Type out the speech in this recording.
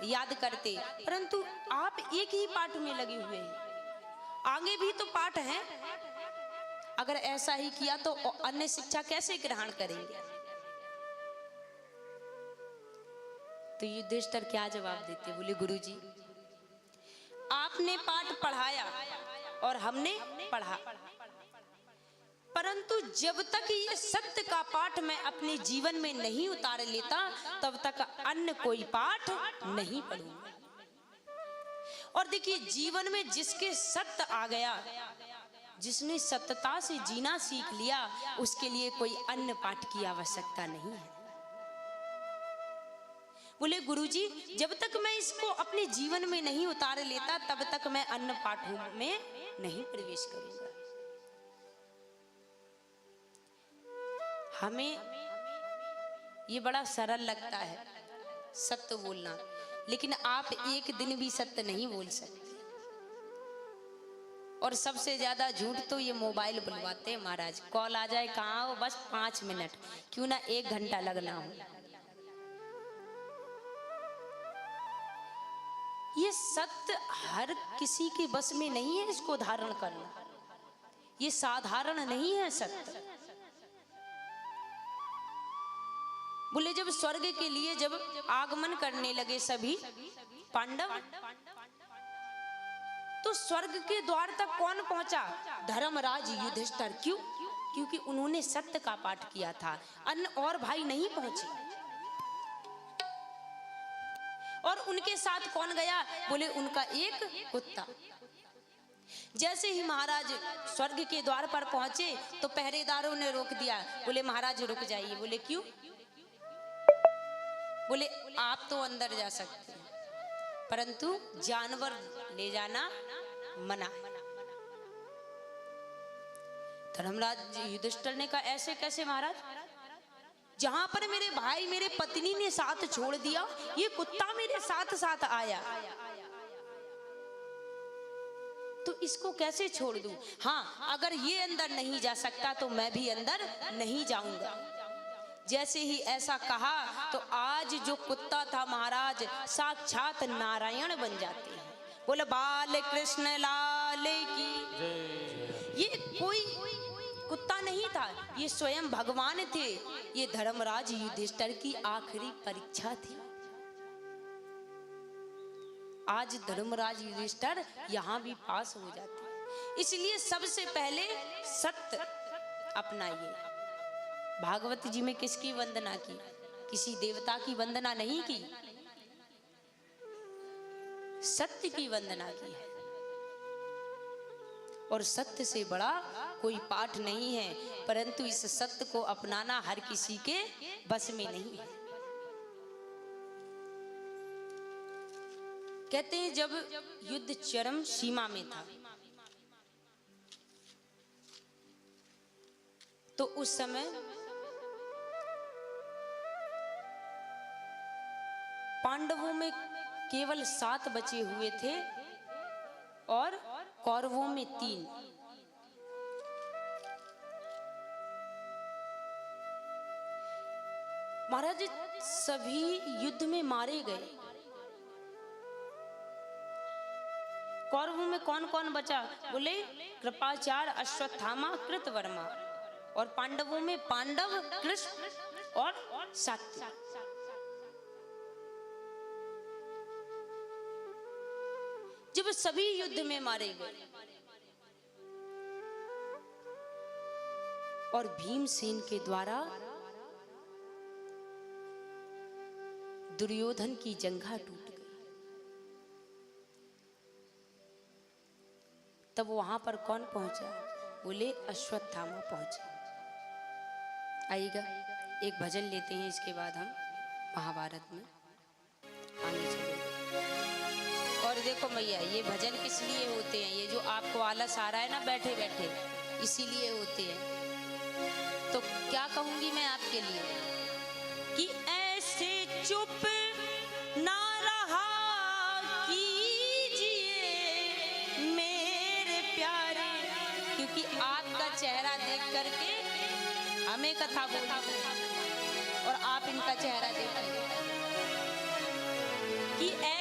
याद करते, परंतु आप एक ही पाठ में लगे हुए हैं, आगे भी तो पाठ है। अगर ऐसा ही किया तो अन्य शिक्षा कैसे ग्रहण करेंगे? तो युधिष्ठिर क्या जवाब देते? बोले गुरुजी, आपने पाठ पढ़ाया और हमने पढ़ा, परंतु जब तक ये सत्य का पाठ मैं अपने जीवन में नहीं उतार लेता, तब तक अन्य कोई पाठ नहीं पढ़ूंगा। और देखिए, जीवन में जिसके सत्य आ गया, जिसने सत्यता से जीना सीख लिया, उसके लिए कोई अन्य पाठ की आवश्यकता नहीं है। बोले गुरुजी, जब तक मैं इसको अपने जीवन में नहीं उतार लेता, तब तक मैं अन्य पाठों में नहीं प्रवेश करूंगा। हमें ये बड़ा सरल लगता है सत्य बोलना, लेकिन आप एक दिन भी सत्य नहीं बोल सकते। और सबसे ज्यादा झूठ तो ये मोबाइल बुलवाते हैं महाराज। कॉल आ जाए, कहाँ हो, बस 5 मिनट, क्यों ना 1 घंटा लगना हो। ये सत्य हर किसी के बस में नहीं है इसको धारण करना, ये साधारण नहीं है सत्य। बोले जब स्वर्ग के लिए जब आगमन करने लगे सभी पांडव, तो स्वर्ग के द्वार तक कौन पहुंचा? धर्मराज युधिष्ठिर। क्यों? क्योंकि उन्होंने सत्य का पाठ किया था, अन्य और भाई नहीं पहुंचे। और उनके साथ कौन गया? बोले उनका एक कुत्ता। जैसे ही महाराज स्वर्ग के द्वार पर पहुंचे तो पहरेदारों ने रोक दिया। बोले महाराज रुक जाइए। बोले क्यों? बोले आप तो अंदर जा सकते हैं, परंतु जानवर ले जाना मना। धर्मराज युधिष्ठिर ने कहा ऐसे कैसे महाराज? जहां पर मेरे भाई मेरे पत्नी ने साथ छोड़ दिया, ये कुत्ता मेरे साथ साथ आया, तो इसको कैसे छोड़ दूं? हाँ, अगर ये अंदर नहीं जा सकता तो मैं भी अंदर नहीं जाऊंगा। जैसे ही ऐसा कहा तो आज जो कुत्ता था महाराज, साक्षात नारायण बन जाते हैं। बोले बाल कृष्ण लाल की। ये कोई कुत्ता नहीं था, ये स्वयं भगवान थे। ये धर्मराज युधिष्ठिर की आखिरी परीक्षा थी। आज धर्मराज युधिष्ठिर यहाँ भी पास हो जाते हैं। इसलिए सबसे पहले सत्य अपनाइए। भागवत जी में किसकी वंदना की? किसी देवता की वंदना नहीं की, सत्य की वंदना की है। और सत्य से बड़ा कोई पाठ नहीं है, परंतु इस सत्य को अपनाना हर किसी के बस में नहीं है। कहते हैं जब युद्ध चरम सीमा में था, तो उस समय पांडवों में केवल 7 बचे हुए थे और कौरवों में 3। महाराज सभी युद्ध में मारे गए। कौरवों में कौन कौन बचा? बोले कृपाचार्य, अश्वत्थामा, कृतवर्मा। और पांडवों में पांडव, कृष्ण और सात्विक। जब सभी युद्ध में मारे गए और भीमसेन के द्वारा दुर्योधन की जंघा टूट गई, तब वहां पर कौन पहुंचा? बोले अश्वत्थामा पहुंचे। आइएगा एक भजन लेते हैं, इसके बाद हम महाभारत में आगे चलेंगे। और देखो मैया, ये भजन किस लिए होते हैं? ये जो आपको आलस आ रहा है ना बैठे बैठे, इसीलिए होते हैं। तो क्या कहूंगी मैं आपके लिए कि ऐसे चुप ना रहा कीजिए मेरे प्यारे, क्योंकि आपका चेहरा देख करके हमें कथा बोलना और आप इनका चेहरा देख करके कि